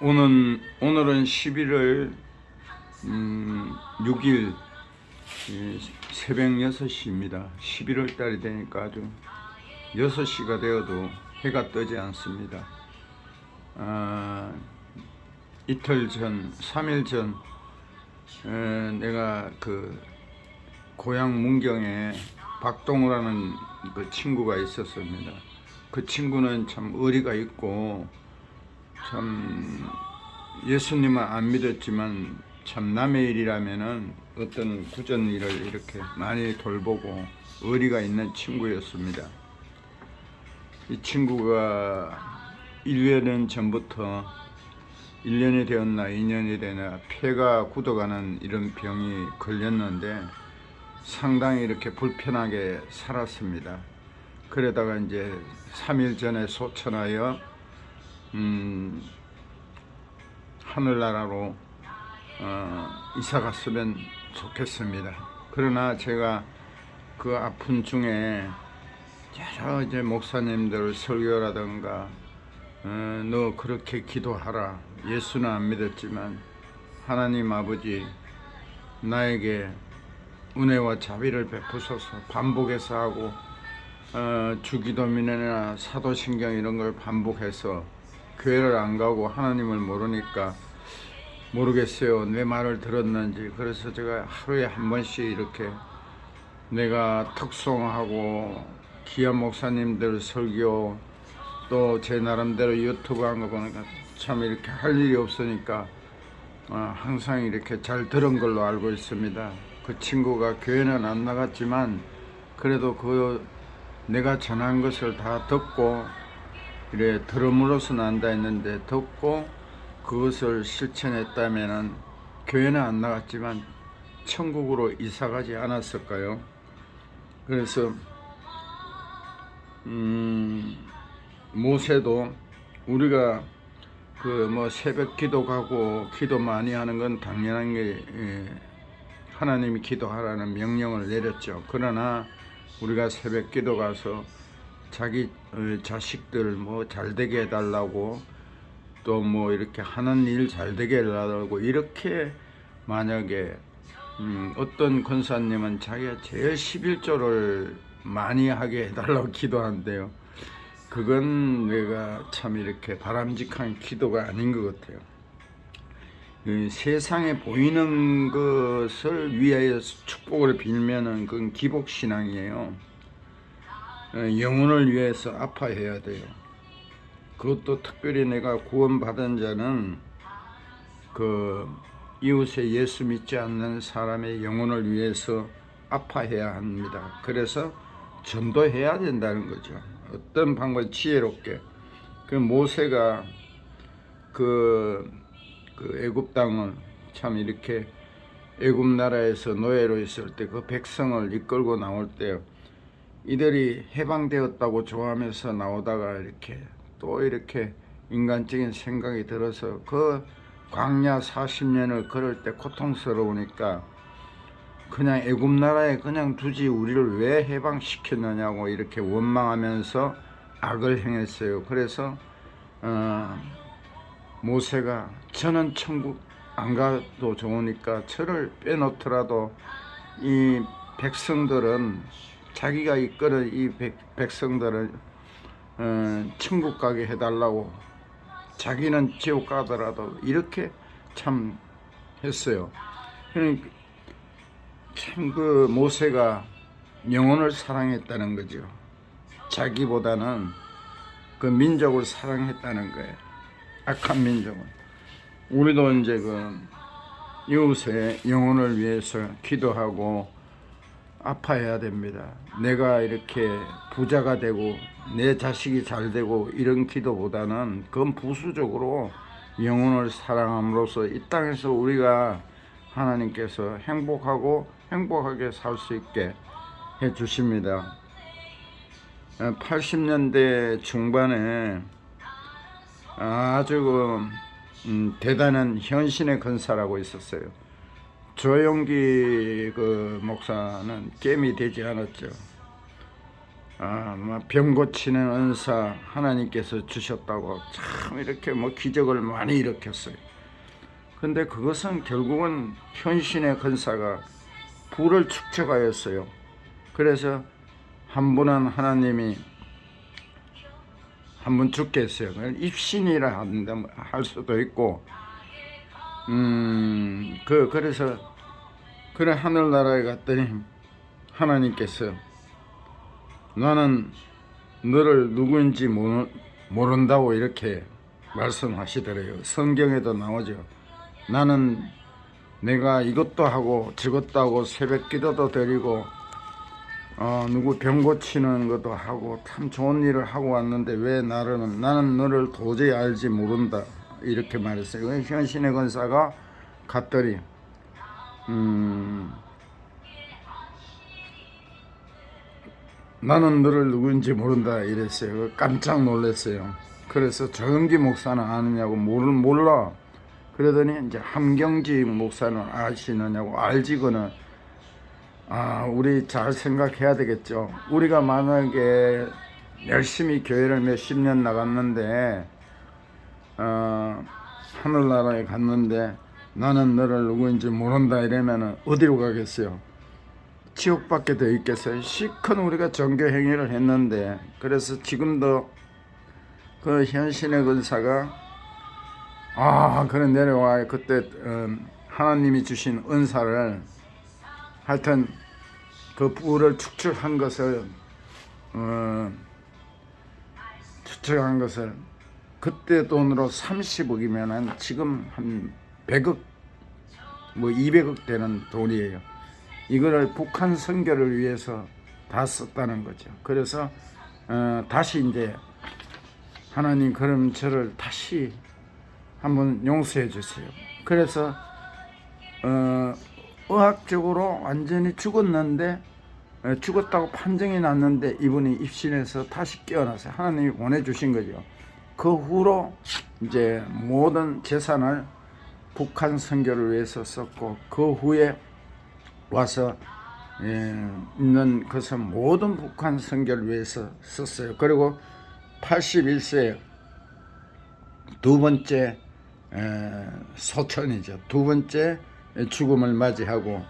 오늘은 11월 6일 새벽 6시입니다. 11월 달이 되니까 아주 6시가 되어도 해가 뜨지 않습니다. 이틀 전, 3일 전 내가 그 고향 문경에 박동우라는 그 친구가 있었습니다. 그 친구는 참 의리가 있고 참 예수님은 안 믿었지만 참 남의 일이라면은 어떤 구전 일을 이렇게 많이 돌보고 의리가 있는 친구였습니다. 이 친구가 1년 전부터 1년이 되었나 2년이 되나 폐가 굳어가는 이런 병이 걸렸는데 상당히 이렇게 불편하게 살았습니다. 그러다가 이제 3일 전에 소천하여 하늘나라로 이사 갔으면 좋겠습니다. 그러나 제가 그 아픈 중에 여러 이제 목사님들 설교라든가 너 그렇게 기도하라. 예수는 안 믿었지만 하나님 아버지 나에게 은혜와 자비를 베푸소서 반복해서 하고 주기도문이나 사도신경 이런 걸 반복해서 교회를 안 가고 하나님을 모르니까 모르겠어요. 내 말을 들었는지. 그래서 제가 하루에 한 번씩 이렇게 내가 특송하고 귀한 목사님들 설교 또 제 나름대로 유튜브 한 거 보니까 참 이렇게 할 일이 없으니까 항상 이렇게 잘 들은 걸로 알고 있습니다. 그 친구가 교회는 안 나갔지만 그래도 그 내가 전한 것을 다 듣고 이래 들음으로써 난다 했는데 듣고 그것을 실천했다면은 교회는 안 나갔지만 천국으로 이사가지 않았을까요? 그래서 모세도 우리가 그 뭐 새벽 기도 가고 기도 많이 하는 건 당연한 게 하나님이 기도하라는 명령을 내렸죠. 그러나 우리가 새벽 기도 가서 자기 자식들 뭐 잘되게 해달라고 또 뭐 이렇게 하는 일 잘되게 해달라고 이렇게 만약에 어떤 권사님은 자기가 제일 11조를 많이 하게 해달라고 기도한대요. 그건 내가 참 이렇게 바람직한 기도가 아닌 것 같아요. 세상에 보이는 것을 위하여 축복을 빌면은 그건 기복신앙이에요. 영혼을 위해서 아파해야 돼요. 그것도 특별히 내가 구원받은 자는 그 이웃에 예수 믿지 않는 사람의 영혼을 위해서 아파해야 합니다. 그래서 전도해야 된다는 거죠. 어떤 방법을 지혜롭게. 그 모세가 그 애굽 땅을 참 이렇게 애굽 나라에서 노예로 있을 때 그 백성을 이끌고 나올 때 이들이 해방되었다고 좋아하면서 나오다가 이렇게 또 이렇게 인간적인 생각이 들어서 그 광야 40년을 걸을 때 고통스러우니까 그냥 애굽 나라에 그냥 두지 우리를 왜 해방시켰느냐고 이렇게 원망하면서 악을 행했어요. 그래서 모세가 저는 천국 안 가도 좋으니까 저를 빼놓더라도 이 백성들은 자기가 이끄는 이 백성들을 천국 가게 해달라고 자기는 지옥 가더라도 이렇게 참 했어요. 참 그 모세가 영혼을 사랑했다는 거죠. 자기보다는 그 민족을 사랑했다는 거예요. 악한 민족은. 우리도 이제 그 이웃의 영혼을 위해서 기도하고 아파해야 됩니다. 내가 이렇게 부자가 되고 내 자식이 잘 되고 이런 기도보다는 그건 부수적으로 영혼을 사랑함으로써 이 땅에서 우리가 하나님께서 행복하게 살 수 있게 해 주십니다. 80년대 중반에 아주 대단한 현신의 권사라고 있었어요. 조용기 그 목사는 게임이 되지 않았죠. 병 고치는 은사 하나님께서 주셨다고 참 이렇게 뭐 기적을 많이 일으켰어요. 근데 그것은 결국은 현신의 근사가 불을 축적하였어요. 그래서 한 분은 하나님이 한 분 죽게 했어요. 입신이라 할 수도 있고, 그래서 그래 하늘나라에 갔더니 하나님께서 나는 너를 누구인지 모른다고 이렇게 말씀하시더래요. 성경에도 나오죠. 나는 내가 이것도 하고 저것도 하고 새벽 기도도 드리고 누구 병 고치는 것도 하고 참 좋은 일을 하고 왔는데 왜 나는 너를 도저히 알지 모른다 이렇게 말했어요. 현신의 권사가 갔더니 나는 너를 누구인지 모른다 이랬어요. 깜짝 놀랐어요. 그래서 조영기 목사는 아느냐고 몰라. 그러더니 이제 함경지 목사는 아시느냐고 알지거는 우리 잘 생각해야 되겠죠. 우리가 만약에 열심히 교회를 몇십 년 나갔는데 하늘나라에 갔는데 나는 너를 누구인지 모른다 이러면 어디로 가겠어요? 지옥밖에 더 있겠어요? 시큰 우리가 정교 행위를 했는데. 그래서 지금도 그 현신의 근사가 그래 내려와 그때 하나님이 주신 은사를 하여튼 그 불을 축적한 것을 그때 돈으로 30억이면 지금 한 100억 뭐 200억 되는 돈이에요. 이거를 북한 선교를 위해서 다 썼다는 거죠. 그래서 다시 이제 하나님 그럼 저를 다시 한번 용서해 주세요. 그래서 의학적으로 완전히 죽었는데 죽었다고 판정이 났는데 이분이 입신해서 다시 깨어나서 하나님이 보내주신 거죠. 그 후로 이제 모든 재산을 북한 선교를 위해서 썼고 그 후에 와서 있는 것은 모든 북한 선교를 위해서 썼어요. 그리고 81세 두 번째 소천이죠. 두 번째 죽음을 맞이하고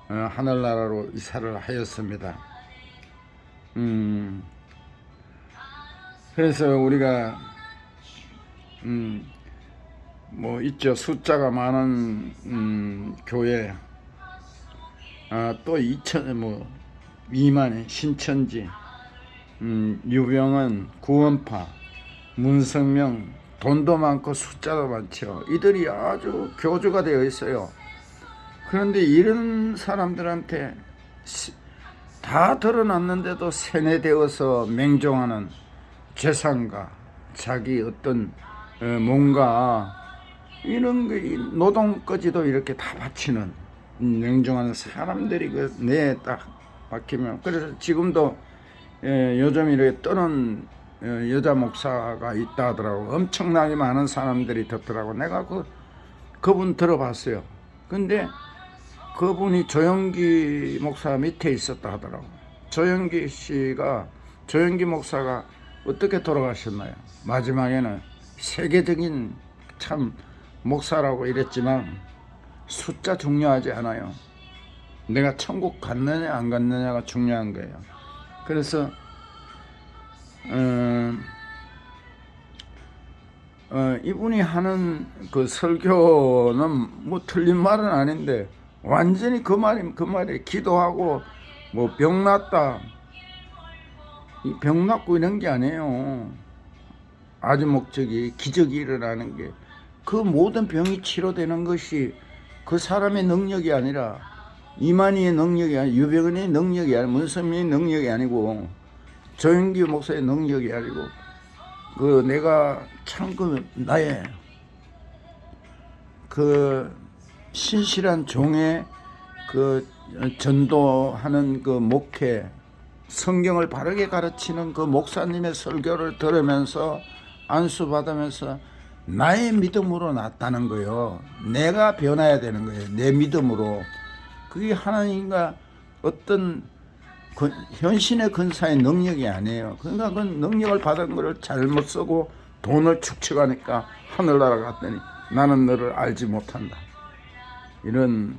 하늘나라로 이사를 하였습니다. 그래서 우리가 뭐 있죠. 숫자가 많은 교회 또 2만의 신천지, 유병은, 구원파, 문성명, 돈도 많고 숫자도 많죠. 이들이 아주 교주가 되어 있어요. 그런데 이런 사람들한테 다 드러났는데도 세뇌되어서 맹종하는 재산가, 자기 어떤 뭔가 이런 노동까지도 이렇게 다 바치는 맹종하는 사람들이 그 뇌에 딱 박히면. 그래서 지금도 요즘 이렇게 떠는 여자 목사가 있다 하더라고. 엄청나게 많은 사람들이 듣더라고. 내가 그분 들어봤어요. 근데 그분이 조영기 목사 밑에 있었다 하더라고. 조영기 목사가 어떻게 돌아가셨나요? 마지막에는 세계적인 참 목사라고 이랬지만 숫자 중요하지 않아요. 내가 천국 갔느냐 안 갔느냐가 중요한 거예요. 그래서 이분이 하는 그 설교는 뭐 틀린 말은 아닌데 완전히 그 말이 기도하고 뭐 병 낫다, 이 병 낫고 이런 게 아니에요. 아주 목적이 기적이 일어나는 게, 그 모든 병이 치료되는 것이 그 사람의 능력이 아니라, 이만희의 능력이 아니라, 유병은의 능력이 아니라, 문선민의 능력이 아니고, 조영기 목사의 능력이 아니고, 내가 참 나의 신실한 종의 전도하는 목회, 성경을 바르게 가르치는 목사님의 설교를 들으면서 안수받으면서 나의 믿음으로 났다는 거예요. 내가 변해야 되는 거예요. 내 믿음으로. 그게 하나님과 어떤 현신의 근사의 능력이 아니에요. 그러니까 그 능력을 받은 것을 잘못 쓰고 돈을 축적하니까 하늘나라 갔더니 나는 너를 알지 못한다. 이런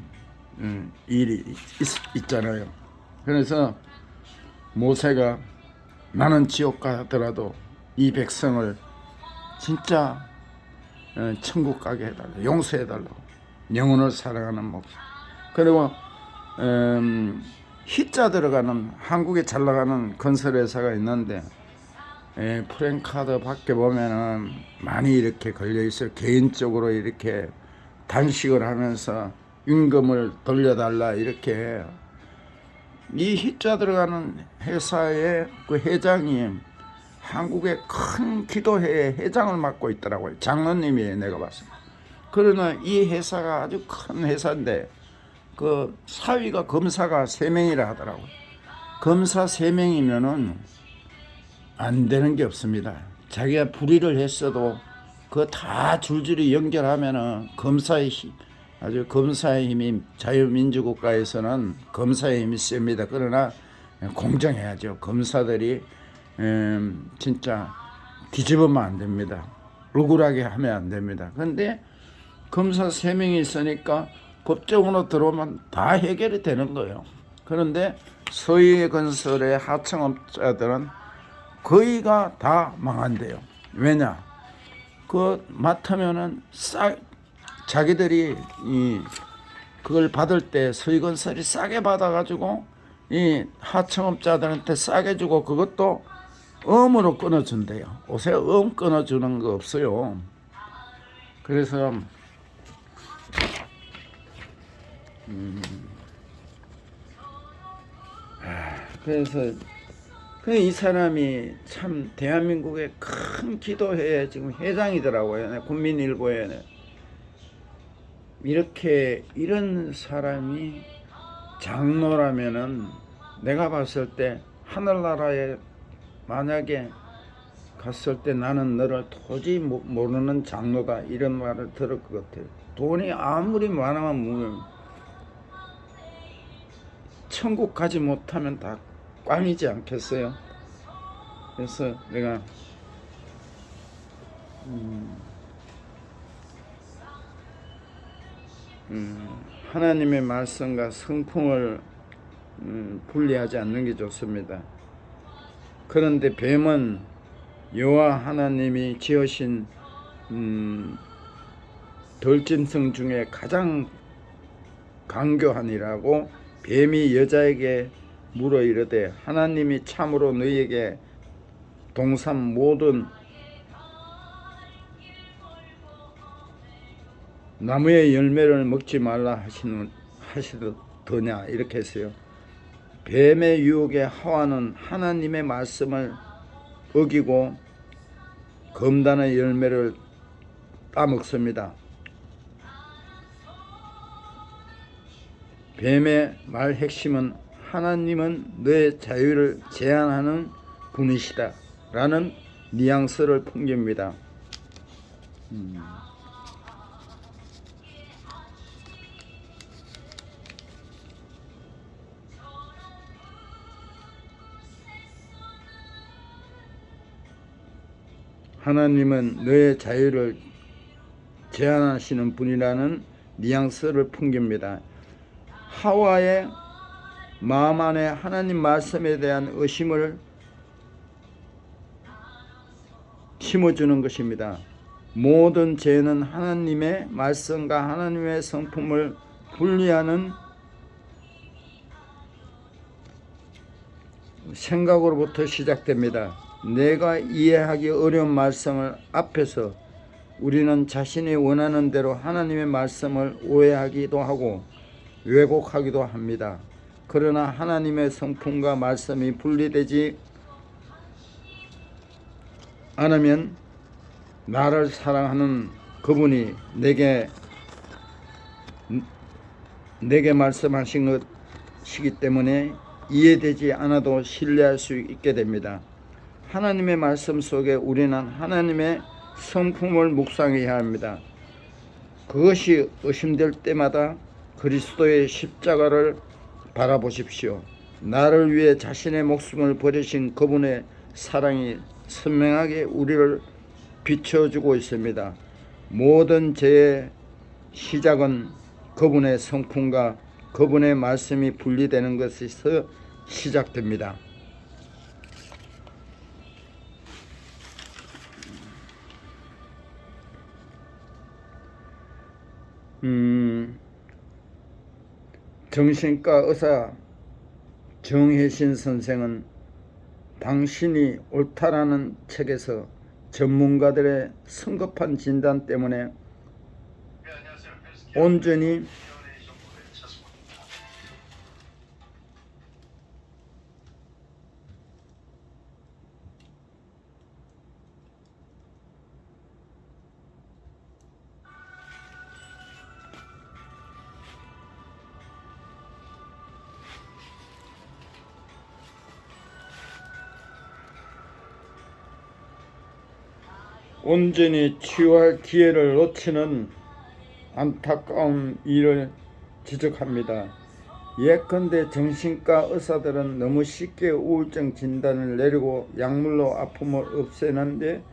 일이 있잖아요. 그래서 모세가 나는 지옥 가더라도 이 백성을 진짜 천국 가게 해달라, 용서해달라고, 영혼을 사랑하는 목숨. 그리고 희자 들어가는, 한국에 잘 나가는 건설회사가 있는데 프랜카드 밖에 보면은 많이 이렇게 걸려 있어요. 개인적으로 이렇게 단식을 하면서 임금을 돌려달라, 이렇게. 이 희자 들어가는 회사의 그 회장이 한국의 큰 기도회의 회장을 맡고 있더라고요. 장로님이에요, 내가 봤습니다. 그러나 이 회사가 아주 큰 회사인데 그 사위가 검사가 3명이라 하더라고요. 검사 3명이면은 안 되는 게 없습니다. 자기가 불의를 했어도 그거 다 줄줄이 연결하면은 검사의 힘, 아주 검사의 힘이, 자유민주국가에서는 검사의 힘이 셉니다. 그러나 공정해야죠. 검사들이 진짜 뒤집으면 안 됩니다. 억울하게 하면 안 됩니다. 그런데 검사 3명이 있으니까 법적으로 들어오면 다 해결이 되는 거예요. 그런데 서해건설의 하청업자들은 거의가 다 망한대요. 왜냐? 그 맡으면은 자기들이 그걸 받을 때 서해건설이 싸게 받아가지고 이 하청업자들한테 싸게 주고 그것도 음으로 끊어준대요. 옷에 끊어주는 거 없어요. 그래서 이 사람이 참 대한민국의 큰 기도회에 지금 회장이더라고요. 국민일보에. 이런 사람이 장로라면은 내가 봤을 때 하늘나라에 만약에 갔을 때 나는 너를 도저히 모르는 장로다, 이런 말을 들을 것 같아요. 돈이 아무리 많으면 천국 가지 못하면 다 꽝이지 않겠어요? 그래서 내가 하나님의 말씀과 성품을 분리하지 않는 게 좋습니다. 그런데 뱀은 여호와 하나님이 지으신 들짐승 중에 가장 강교하니라고 뱀이 여자에게 물어 이르되 하나님이 참으로 너희에게 동산 모든 나무의 열매를 먹지 말라 하시더냐, 이렇게 했어요. 뱀의 유혹에 하와는 하나님의 말씀을 어기고 검단의 열매를 따먹습니다. 뱀의 말 핵심은 하나님은 너의 자유를 제한하는 분이시다 라는 뉘앙스를 풍깁니다. 하나님은 너의 자유를 제한하시는 분이라는 뉘앙스를 풍깁니다. 하와의 마음 안에 하나님 말씀에 대한 의심을 심어주는 것입니다. 모든 죄는 하나님의 말씀과 하나님의 성품을 분리하는 생각으로부터 시작됩니다. 내가 이해하기 어려운 말씀을 앞에서 우리는 자신이 원하는 대로 하나님의 말씀을 오해하기도 하고 왜곡하기도 합니다. 그러나 하나님의 성품과 말씀이 분리되지 않으면 나를 사랑하는 그분이 내게 말씀하신 것이기 때문에 이해되지 않아도 신뢰할 수 있게 됩니다. 하나님의 말씀 속에 우리는 하나님의 성품을 묵상해야 합니다. 그것이 의심될 때마다 그리스도의 십자가를 바라보십시오. 나를 위해 자신의 목숨을 버리신 그분의 사랑이 선명하게 우리를 비춰주고 있습니다. 모든 죄의 시작은 그분의 성품과 그분의 말씀이 분리되는 것에서 시작됩니다. 정신과 의사 정혜신 선생은 당신이 옳다라는 책에서 전문가들의 성급한 진단 때문에 온전히 치유할 기회를 놓치는 안타까운 일을 지적합니다. 예컨대 정신과 의사들은 너무 쉽게 우울증 진단을 내리고 약물로 아픔을 없애는 데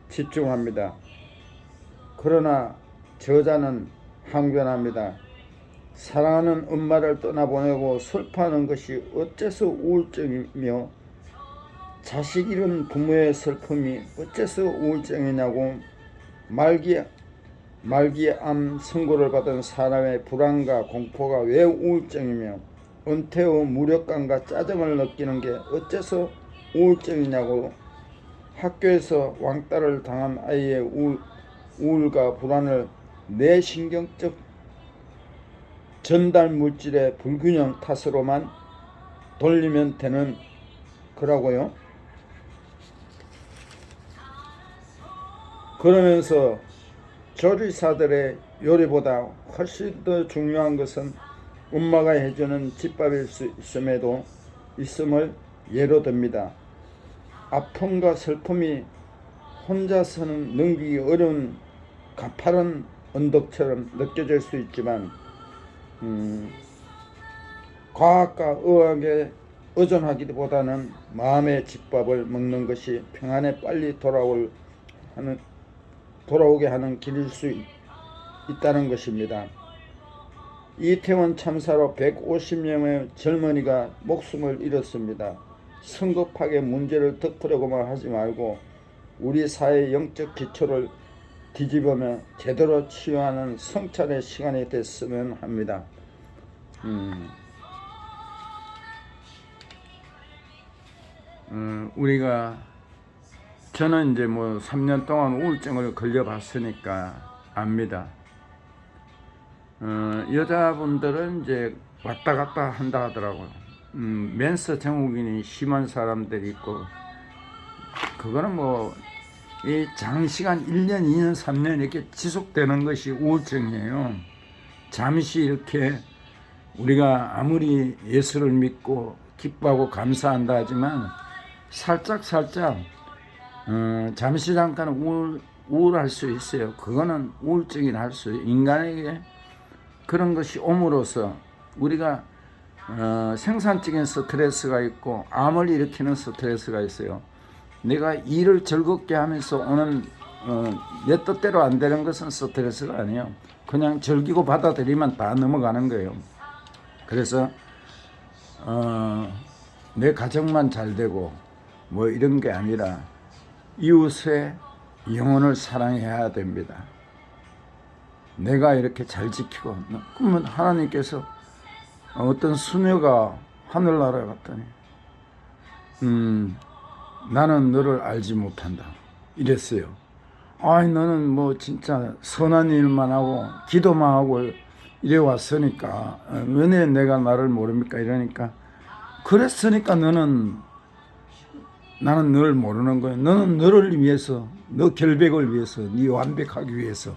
집중합니다. 그러나 저자는 항변합니다. 사랑하는 엄마를 떠나보내고 슬퍼하는 것이 어째서 우울증이며 자식 잃은 부모의 슬픔이 어째서 우울증이냐고 말기암 선고를 받은 사람의 불안과 공포가 왜 우울증이며 은퇴 후 무력감과 짜증을 느끼는 게 어째서 우울증이냐고 학교에서 왕따를 당한 아이의 우울과 불안을 뇌신경적 전달 물질의 불균형 탓으로만 돌리면 되는 거라고요. 그러면서 조리사들의 요리보다 훨씬 더 중요한 것은 엄마가 해주는 집밥일 수 있음을 예로 듭니다. 아픔과 슬픔이 혼자서는 넘기기 어려운 가파른 언덕처럼 느껴질 수 있지만 과학과 의학에 의존하기보다는 마음의 집밥을 먹는 것이 평안에 빨리 돌아오게 하는 길일 수 있다는 것입니다. 이태원 참사로 150명의 젊은이가 목숨을 잃었습니다. 성급하게 문제를 덮으려고만 하지 말고 우리 사회의 영적 기초를 뒤집으며 제대로 치유하는 성찰의 시간이 됐으면 합니다. 저는 이제 3년 동안 우울증을 걸려봤으니까 압니다. 여자분들은 이제 왔다 갔다 한다 하더라고요. 멘스 증후군이 심한 사람들이 있고, 그거는 이 장시간 1년, 2년, 3년 이렇게 지속되는 것이 우울증이에요. 잠시 이렇게 우리가 아무리 예수를 믿고 기뻐하고 감사한다 하지만 살짝 잠시 잠깐 우울할 수 있어요. 그거는 우울증이 날 수 있어요. 인간에게 그런 것이 옴으로써 우리가 생산적인 스트레스가 있고 암을 일으키는 스트레스가 있어요. 내가 일을 즐겁게 하면서 오는 내 뜻대로 안 되는 것은 스트레스가 아니에요. 그냥 즐기고 받아들이면 다 넘어가는 거예요. 그래서 내 가정만 잘 되고 이런 게 아니라 이웃의 영혼을 사랑해야 됩니다. 내가 이렇게 잘 지키고, 그러면 하나님께서 어떤 수녀가 하늘나라에 갔더니 나는 너를 알지 못한다 이랬어요. 너는 진짜 선한 일만 하고 기도만 하고 이래 왔으니까 왜 내가 나를 모릅니까 이러니까, 그랬으니까 나는 널 모르는 거야. 너는 너를 위해서, 너 결백을 위해서, 네 완벽하기 위해서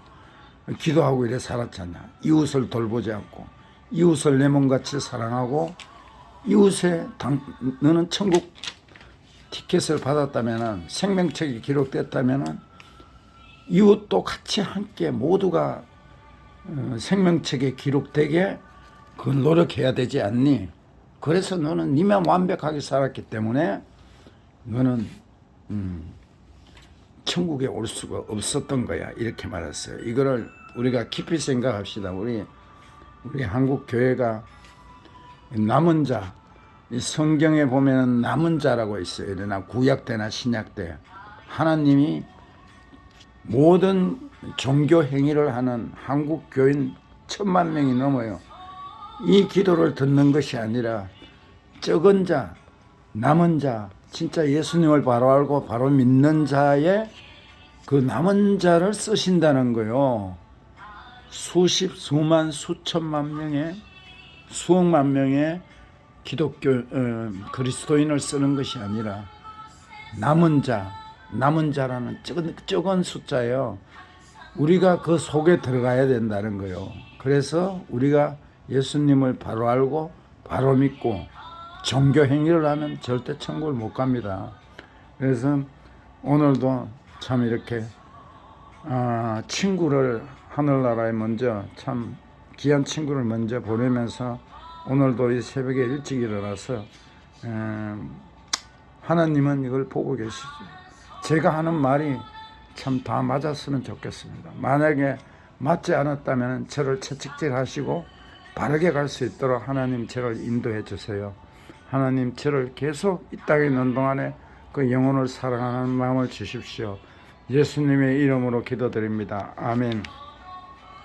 기도하고 이래 살았잖아. 이웃을 돌보지 않고, 이웃을 내 몸같이 사랑하고, 너는 천국 티켓을 받았다면, 생명책이 기록됐다면 이웃도 같이 함께 모두가 생명책에 기록되게 그걸 노력해야 되지 않니? 그래서 너는 이만 완벽하게 살았기 때문에 너는 천국에 올 수가 없었던 거야. 이렇게 말했어요. 이거를 우리가 깊이 생각합시다. 우리 한국 교회가 남은 자, 이 성경에 보면 남은 자라고 있어요. 그러나 구약 때나 신약 때 하나님이 모든 종교 행위를 하는 한국 교인 1,000만 명이 넘어요. 이 기도를 듣는 것이 아니라 적은 자, 남은 자, 진짜 예수님을 바로 알고 바로 믿는 자의 그 남은 자를 쓰신다는 거요. 수십, 수만, 수천만 명의, 수억만 명의 기독교 그리스도인을 쓰는 것이 아니라 남은 자라는 적은 숫자예요. 우리가 그 속에 들어가야 된다는 거예요. 그래서 우리가 예수님을 바로 알고 바로 믿고 종교 행위를 하면 절대 천국을 못 갑니다. 그래서 오늘도 참 이렇게 친구를 하늘나라에 먼저 참 귀한 친구를 먼저 보내면서 오늘도 이 새벽에 일찍 일어나서 하나님은 이걸 보고 계시죠. 제가 하는 말이 참 다 맞았으면 좋겠습니다. 만약에 맞지 않았다면 저를 채찍질하시고 바르게 갈 수 있도록 하나님 저를 인도해 주세요. 하나님 저를 계속 이 땅에 있는 동안에 그 영혼을 사랑하는 마음을 주십시오. 예수님의 이름으로 기도드립니다. 아멘.